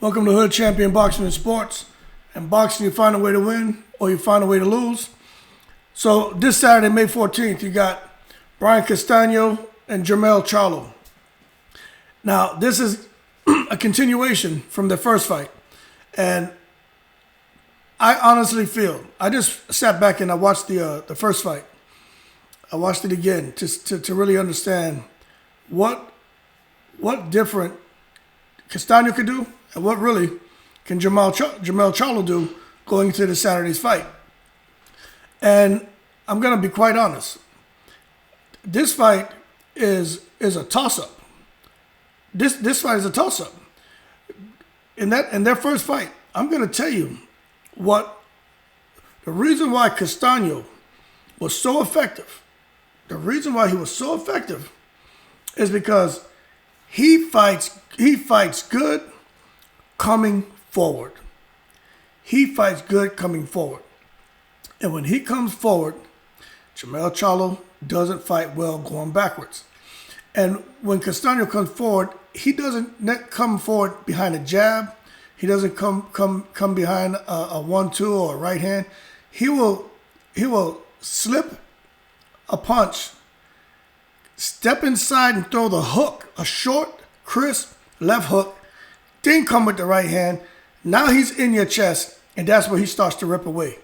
Welcome to Hood Champion Boxing and Sports. In boxing, you find a way to win or you find a way to lose. So this Saturday, May 14th, you got Brian Castano and CHARLO. Now, this is a continuation from their first fight. And I honestly feel, I just sat back and I watched the first fight. I watched it again to really understand what different Castano could do and what really can CHARLO do going into the Saturday's fight. And I'm going to be quite honest. This fight is a toss-up. This fight is a toss-up. In their first fight, I'm going to tell you what the reason why Castano was so effective. The reason why he was so effective is because he fights good coming forward. He fights good coming forward. And when he comes forward, CHARLO doesn't fight well going backwards. And when Castano comes forward, he doesn't come forward behind a jab. He doesn't come behind a 1-2 or a right hand. He will slip a punch, step inside and throw the hook, a short, crisp left hook, then come with the right hand. Now he's in your chest, and that's where he starts to rip away.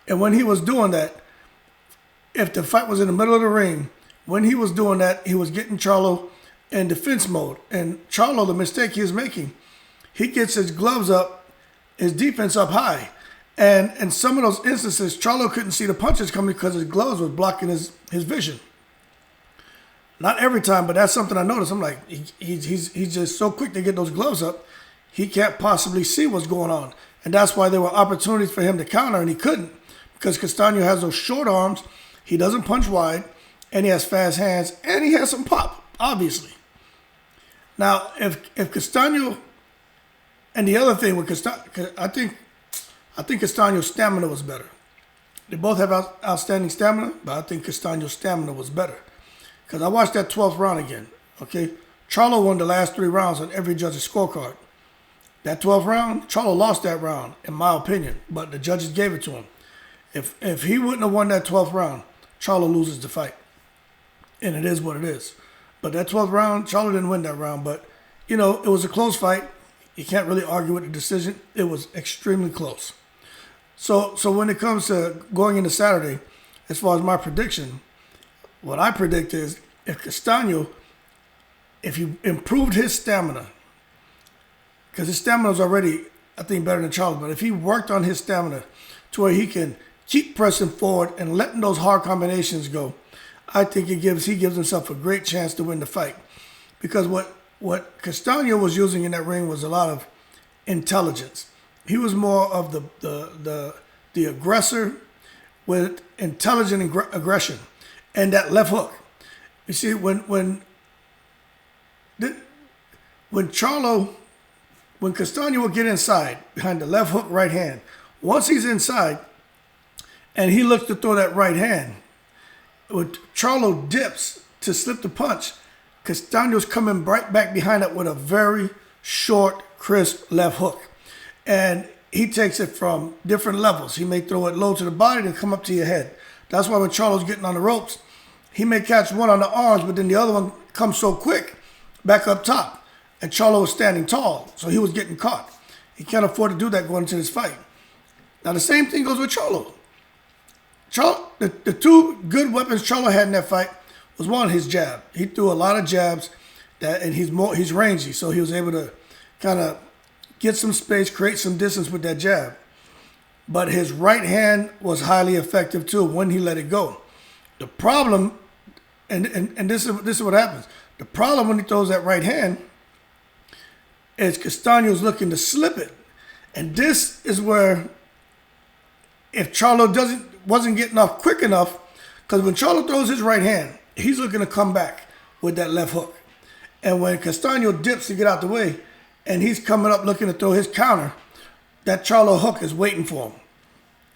And when he was doing that, if the fight was in the middle of the ring, when he was doing that, he was getting CHARLO in defense mode. And CHARLO, the mistake he is making, he gets his gloves up, his defense up high. And in some of those instances, CHARLO couldn't see the punches coming because his gloves were blocking his vision. Not every time, but that's something I noticed. I'm like, he's just so quick to get those gloves up, he can't possibly see what's going on. And that's why there were opportunities for him to counter, and he couldn't. Because Castano has those short arms, he doesn't punch wide, and he has fast hands, and he has some pop, obviously. Now, if Castano, and the other thing with Castano, I think Castano's stamina was better. They both have outstanding stamina, but I think Castano's stamina was better. Because I watched that 12th round again, okay? CHARLO won the last 3 rounds on every judge's scorecard. That 12th round, CHARLO lost that round, in my opinion, but the judges gave it to him. If he wouldn't have won that 12th round, CHARLO loses the fight. And it is what it is. But that 12th round, CHARLO didn't win that round. But, you know, it was a close fight. You can't really argue with the decision. It was extremely close. So when it comes to going into Saturday, as far as my prediction, what I predict is if Castano, if he improved his stamina, because his stamina is already, I think, better than CHARLO, but if he worked on his stamina to where he can keep pressing forward and letting those hard combinations go, I think he gives himself a great chance to win the fight. Because what Castano was using in that ring was a lot of intelligence. He was more of the aggressor with intelligent aggression and that left hook. You see, when Castano will get inside behind the left hook right hand, once he's inside and he looks to throw that right hand, when CHARLO dips to slip the punch, Castano's coming right back behind it with a very short, crisp left hook. And he takes it from different levels. He may throw it low to the body and come up to your head. That's why when CHARLO's getting on the ropes, he may catch one on the arms, but then the other one comes so quick back up top. And CHARLO was standing tall, so he was getting caught. He can't afford to do that going into this fight. Now, the same thing goes with CHARLO. The 2 good weapons CHARLO had in that fight was one, his jab. He threw a lot of jabs, and he's rangy, so he was able to kind of get some space, create some distance with that jab. But his right hand was highly effective too when he let it go. The problem, and this is what happens. The problem when he throws that right hand is Castano's looking to slip it. And this is where, if CHARLO wasn't getting off quick enough, because when CHARLO throws his right hand, he's looking to come back with that left hook. And when Castano dips to get out the way, and he's coming up looking to throw his counter, that CHARLO hook is waiting for him.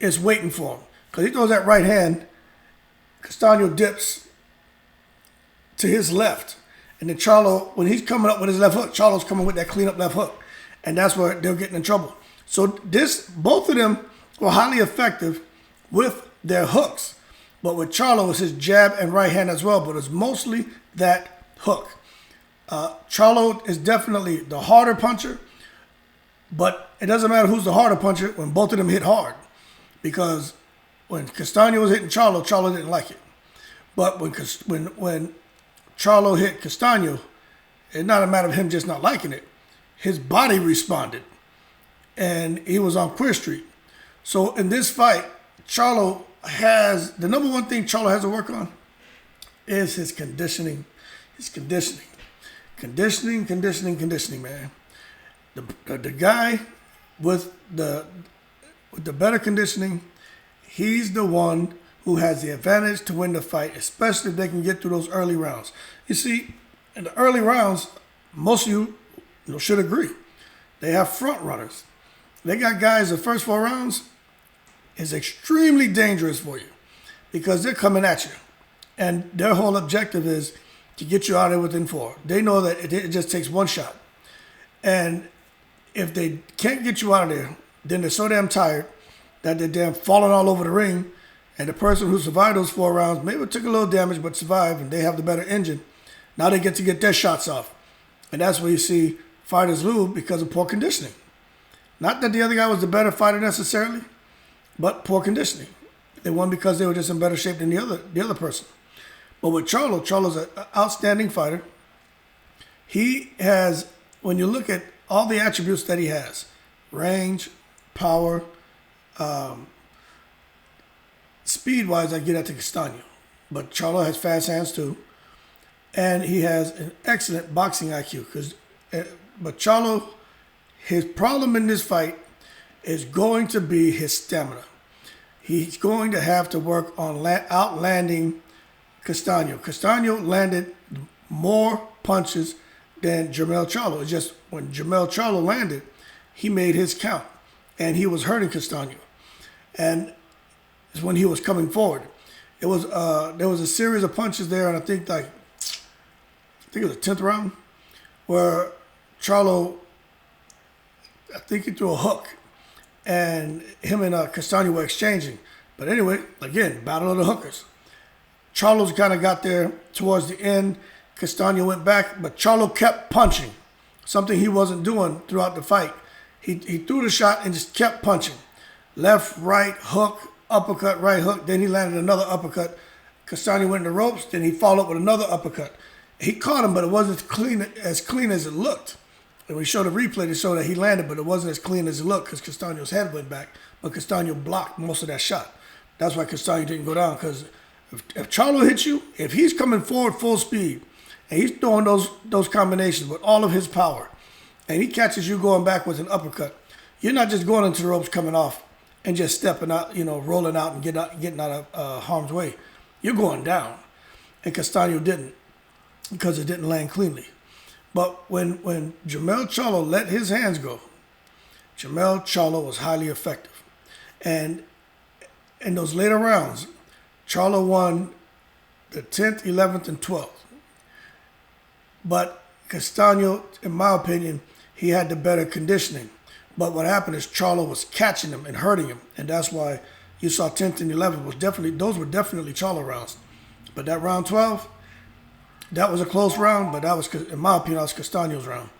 It's waiting for him. Because he throws that right hand, Castano dips to his left. And then CHARLO, when he's coming up with his left hook, CHARLO's coming with that clean up left hook. And that's where they're getting in trouble. So both of them were highly effective with their hooks. But with Charlo, it was his jab and right hand as well, but it's mostly that hook. Charlo is definitely the harder puncher, but it doesn't matter who's the harder puncher when both of them hit hard. Because when Castano was hitting Charlo, Charlo didn't like it. But when Charlo hit Castano, it's not a matter of him just not liking it. His body responded, and he was on Queer Street. So in this fight, Charlo has, the number one thing Charlo has to work on is his conditioning. His conditioning. Conditioning, man. The guy with the better conditioning, he's the one who has the advantage to win the fight, especially if they can get through those early rounds. You see, in the early rounds, most of you should agree. They have front runners. They got guys, the first 4 rounds is extremely dangerous for you because they're coming at you. And their whole objective is to get you out of there within 4. They know that it just takes one shot. And if they can't get you out of there, then they're so damn tired that they're damn falling all over the ring. And the person who survived those 4 rounds maybe took a little damage but survived, and they have the better engine. Now they get to get their shots off. And that's where you see fighters lose because of poor conditioning. Not that the other guy was the better fighter necessarily, but poor conditioning. They won because they were just in better shape than the other person. But with Charlo's an outstanding fighter. He has, when you look at all the attributes that he has, range, power, speed-wise, I get that to Castano. But Charlo has fast hands too. And he has an excellent boxing IQ. But Charlo, his problem in this fight is going to be his stamina. He's going to have to work on outlanding Castano. Castano landed more punches than Jermell Charlo. It's just when Jermell Charlo landed, he made his count. And he was hurting Castano. And it's when he was coming forward. It was there was a series of punches there, and I think it was the 10th round, where Charlo, I think he threw a hook, and him and Castano were exchanging. But anyway, again, battle of the hookers. Charlo's kind of got there towards the end. Castano went back, but Charlo kept punching, something he wasn't doing throughout the fight. He threw the shot and just kept punching. Left, right, hook, uppercut, right hook. Then he landed another uppercut. Castano went in the ropes. Then he followed with another uppercut. He caught him, but it wasn't as clean as it looked. And we showed a replay to show that he landed, but it wasn't as clean as it looked because Castano's head went back. But Castano blocked most of that shot. That's why Castano didn't go down, because if Charlo hits you, if he's coming forward full speed, and he's throwing those combinations with all of his power, and he catches you going back with an uppercut, you're not just going into the ropes coming off and just stepping out, rolling out and getting out of harm's way. You're going down. And Castano didn't, because it didn't land cleanly. But when Jermell Charlo let his hands go, Jermell Charlo was highly effective. And in those later rounds, Charlo won the 10th, 11th, and 12th. But Castano, in my opinion, he had the better conditioning. But what happened is Charlo was catching him and hurting him. And that's why you saw 10th and 11th those were definitely Charlo rounds. But that round 12, that was a close round, but that was, in my opinion, that was Castano's round.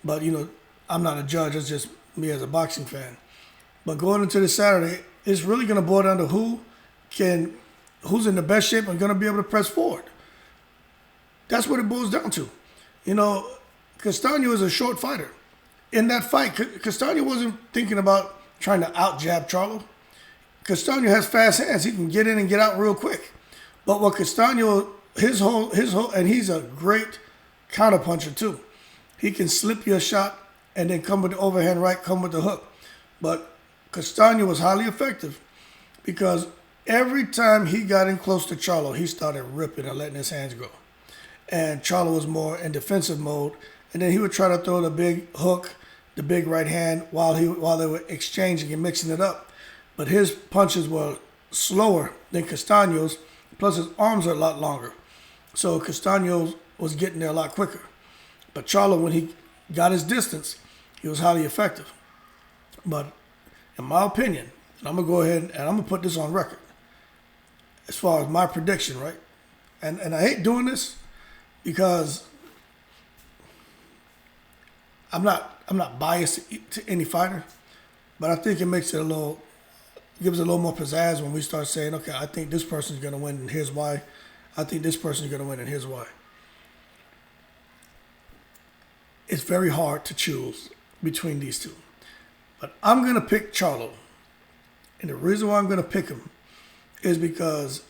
But, I'm not a judge. It's just me as a boxing fan. But going into this Saturday, it's really going to boil down to who's in the best shape and going to be able to press forward. That's what it boils down to. Castano is a short fighter. In that fight, Castano wasn't thinking about trying to out-jab Charlo. Castano has fast hands. He can get in and get out real quick. But what Castano, his whole, and he's a great counterpuncher too. He can slip you a shot and then come with the overhand right, come with the hook. But Castano was highly effective because every time he got in close to Charlo, he started ripping and letting his hands go. And Charlo was more in defensive mode. And then he would try to throw the big hook, the big right hand while they were exchanging and mixing it up. But his punches were slower than Castano's, plus his arms are a lot longer. So Castano was getting there a lot quicker. But Charlo, when he got his distance, He was highly effective. But in my opinion, and I'm going to go ahead and I'm going to put this on record as far as my prediction, right? And I hate doing this because I'm not biased to any fighter, but I think it makes it gives it a little more pizzazz when we start saying, okay, I think this person's going to win and here's why. I think this person's going to win and here's why. It's very hard to choose between these two. But I'm going to pick Charlo. And the reason why I'm going to pick him is because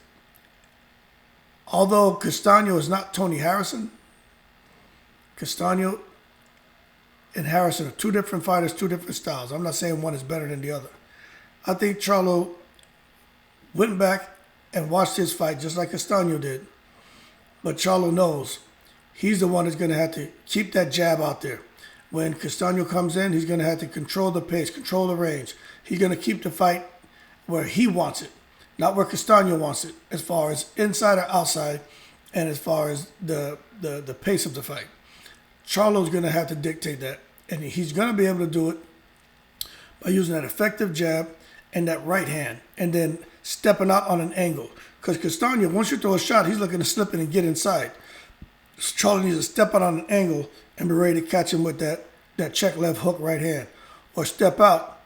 although Castano is not Tony Harrison, Castano and Harrison are two different fighters, two different styles. I'm not saying one is better than the other. I think Charlo went back and watched his fight just like Castano did. But Charlo knows he's the one that's going to have to keep that jab out there. When Castano comes in, he's going to have to control the pace, control the range. He's going to keep the fight where he wants it, not where Castano wants it, as far as inside or outside, and as far as the pace of the fight. Charlo's going to have to dictate that, and he's going to be able to do it by using that effective jab and that right hand, and then stepping out on an angle. Because Castano, once you throw a shot, he's looking to slip it and get inside. Charlo needs to step out on an angle and be ready to catch him with that check left hook right hand. Or step out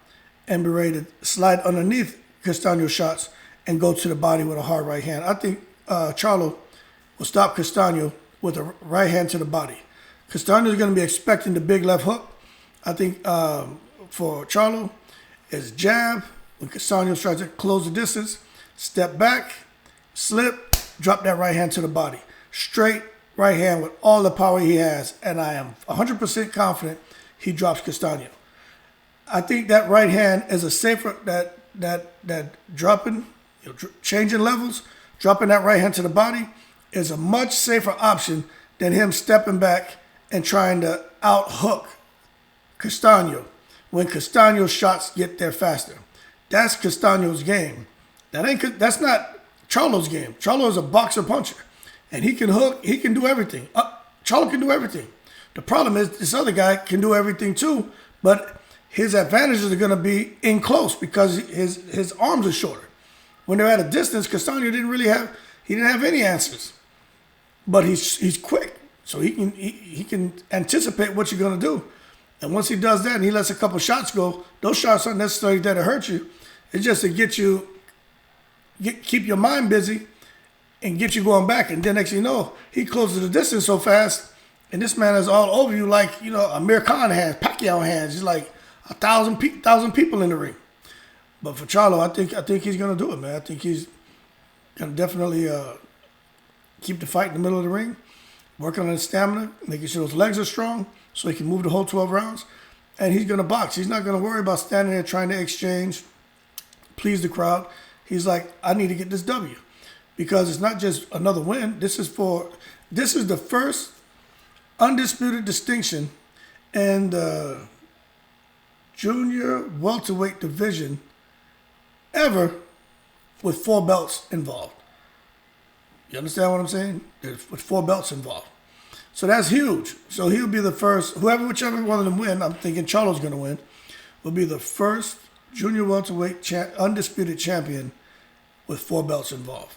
and be ready to slide underneath Castano's shots and go to the body with a hard right hand. I think Charlo will stop Castano with a right hand to the body. Castano is going to be expecting the big left hook. I think for Charlo, it's jab. When Castano tries to close the distance, step back, slip, drop that right hand to the body. Straight right hand with all the power he has, and I am 100% confident he drops Castano. I think that right hand is a safer, that dropping, changing levels, dropping that right hand to the body is a much safer option than him stepping back and trying to out-hook Castano when Castano's shots get there faster. That's Castano's game. That's not Charlo's game. Charlo is a boxer puncher. And he can hook, he can do everything. Charlo can do everything. The problem is this other guy can do everything too, but his advantages are going to be in close because his arms are shorter. When they're at a distance, Castano didn't have any answers. But he's quick, so he can anticipate what you're going to do. And once he does that and he lets a couple shots go, those shots aren't necessarily there to hurt you. It's just to keep your mind busy and get you going back. And then next thing you know, he closes the distance so fast, and this man is all over you like, Amir Khan hands, Pacquiao hands. He's like 1,000 people in the ring. But for Charlo, I think he's going to do it, man. I think he's going to definitely keep the fight in the middle of the ring, working on his stamina, making sure his legs are strong so he can move the whole 12 rounds. And he's going to box. He's not going to worry about standing there trying to exchange, please the crowd. He's like, I need to get this W. Because it's not just another win. This is the first undisputed distinction in the junior welterweight division ever with 4 belts involved. You understand what I'm saying? With 4 belts involved. So that's huge. So he'll be the first, whichever one of them win, I'm thinking Charlo's going to win, will be the first junior welterweight undisputed champion with 4 belts involved.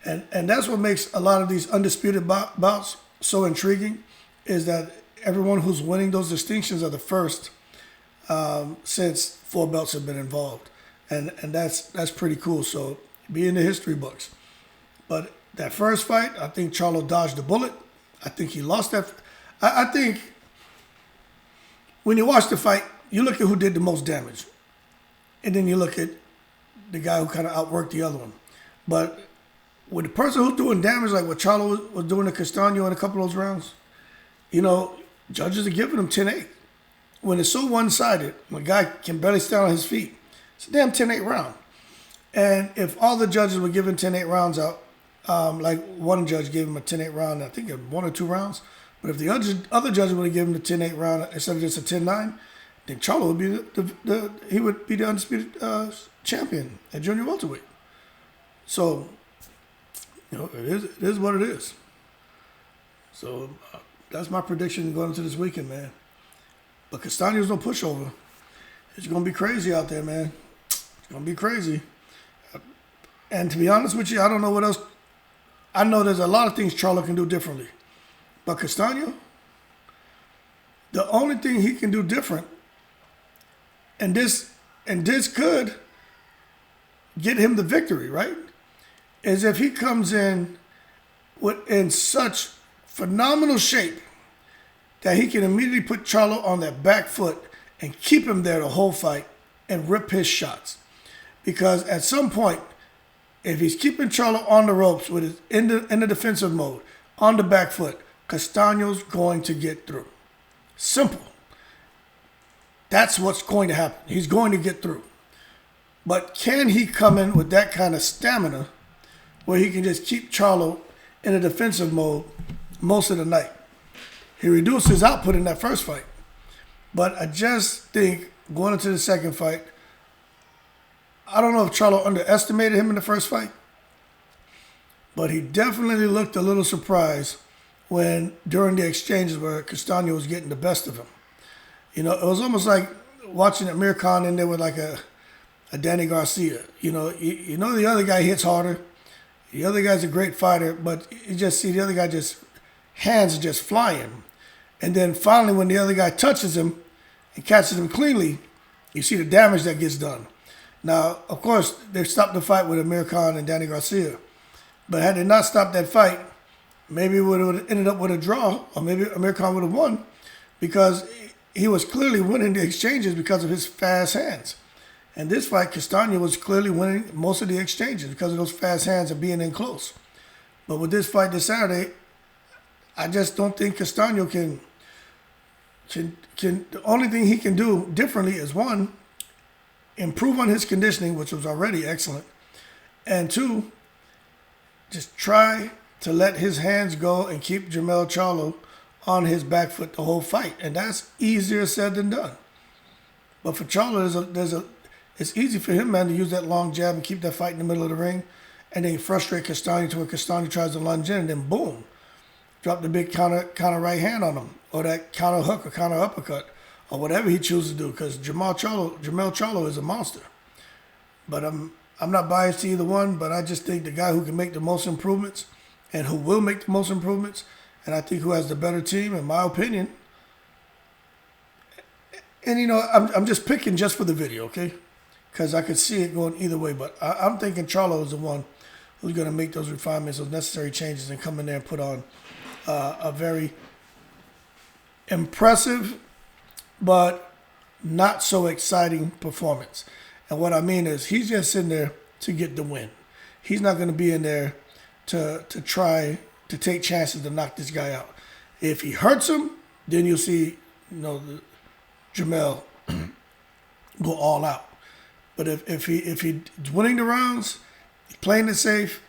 And that's what makes a lot of these undisputed bouts so intriguing, is that everyone who's winning those distinctions are the first since 4 belts have been involved. And that's pretty cool. So be in the history books. But that first fight, I think Charlo dodged a bullet. I think he lost that. I think when you watch the fight, you look at who did the most damage. And then you look at the guy who kind of outworked the other one. But with the person who's doing damage, like what Charlo was doing to Castano in a couple of those rounds, judges are giving him 10-8. When it's so one-sided, when a guy can barely stand on his feet, it's a damn 10-8 round. And if all the judges were giving 10-8 rounds out, like one judge gave him a 10-8 round, I think 1 or 2 rounds, but if the other judges would have given him the 10-8 round instead of just a 10-9, then Charlo would be he would be the undisputed champion at junior welterweight. So, it is what it is. So that's my prediction going into this weekend, man. But Castaño's no pushover. It's going to be crazy out there, man. It's going to be crazy. And to be honest with you, I don't know what else. I know there's a lot of things Charlo can do differently. But Castaño, the only thing he can do different, and this could get him the victory, right? Is if he comes in in such phenomenal shape that he can immediately put Charlo on that back foot and keep him there the whole fight and rip his shots. Because at some point, if he's keeping Charlo on the ropes with his in the defensive mode, on the back foot, Castaño's going to get through. Simple. That's what's going to happen. He's going to get through. But can he come in with that kind of stamina where he can just keep Charlo in a defensive mode most of the night? He reduced his output in that first fight. But I just think going into the second fight, I don't know if Charlo underestimated him in the first fight, but he definitely looked a little surprised during the exchanges where Castaño was getting the best of him. You know, it was almost like watching Amir Khan in there with like a Danny Garcia. You know the other guy hits harder. The other guy's a great fighter, but you just see the other guy hands just flying. And then finally when the other guy touches him and catches him cleanly, you see the damage that gets done. Now, of course, they stopped the fight with Amir Khan and Danny Garcia. But had they not stopped that fight, maybe it would have ended up with a draw, or maybe Amir Khan would have won, because he was clearly winning the exchanges because of his fast hands. And this fight, Castaño was clearly winning most of the exchanges because of those fast hands and being in close. But with this fight this Saturday, I just don't think Castaño can. The only thing he can do differently is, one, improve on his conditioning, which was already excellent, and two, just try to let his hands go and keep Jermell Charlo on his back foot the whole fight. And that's easier said than done. But for Charlo, it's easy for him, man, to use that long jab and keep that fight in the middle of the ring and then frustrate Castaño to where Castaño tries to lunge in and then boom, drop the big counter right hand on him, or that counter hook or counter uppercut, or whatever he chooses to do, because Jermell Charlo is a monster. But I'm not biased to either one, but I just think the guy who can make the most improvements and who will make the most improvements, and I think who has the better team, in my opinion. And, you know, I'm just picking just for the video, okay? Because I could see it going either way. But I'm thinking Charlo is the one who's going to make those refinements, those necessary changes, and come in there and put on a very impressive but not so exciting performance. And what I mean is he's just in there to get the win. He's not going to be in there to try to take chances to knock this guy out. If he hurts him, then you'll see, Jermell go all out. But if he's winning the rounds, he's playing it safe,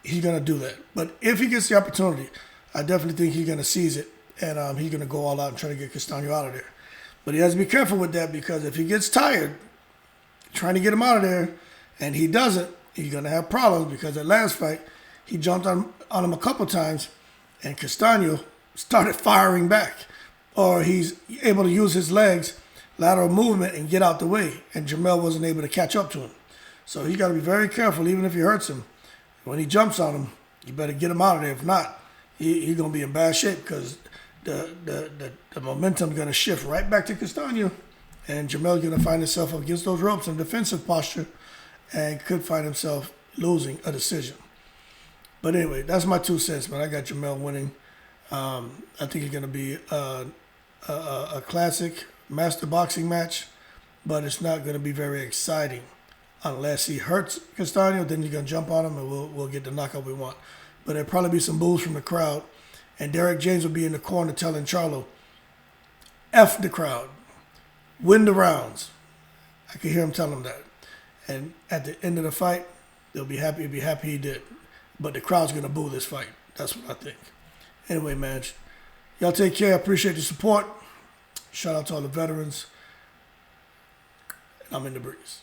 he's going to do that. But if he gets the opportunity, I definitely think he's going to seize it, and he's going to go all out and try to get Castaño out of there. But he has to be careful with that, because if he gets tired trying to get him out of there and he doesn't, he's going to have problems, because that last fight, he jumped on him a couple times and Castaño started firing back. Or he's able to use his legs, lateral movement, and get out the way. And Jermell wasn't able to catch up to him. So he got to be very careful, even if he hurts him. When he jumps on him, you better get him out of there. If not, he's going to be in bad shape, because the momentum's going to shift right back to Castaño. And Jermell's going to find himself up against those ropes in defensive posture and could find himself losing a decision. But anyway, that's my 2 cents, man. I got Jermell winning. I think it's going to be a classic master boxing match, but it's not going to be very exciting unless he hurts Castaño. Then you're going to jump on him and we'll get the knockout we want. But there'll probably be some boos from the crowd, and Derek James will be in the corner telling Charlo, F the crowd, win the rounds. I can hear him telling him that. And at the end of the fight, they'll be happy he did. But the crowd's going to boo this fight. That's what I think. Anyway, man, y'all take care. I appreciate the support. Shout out to all the veterans. And I'm in the breeze.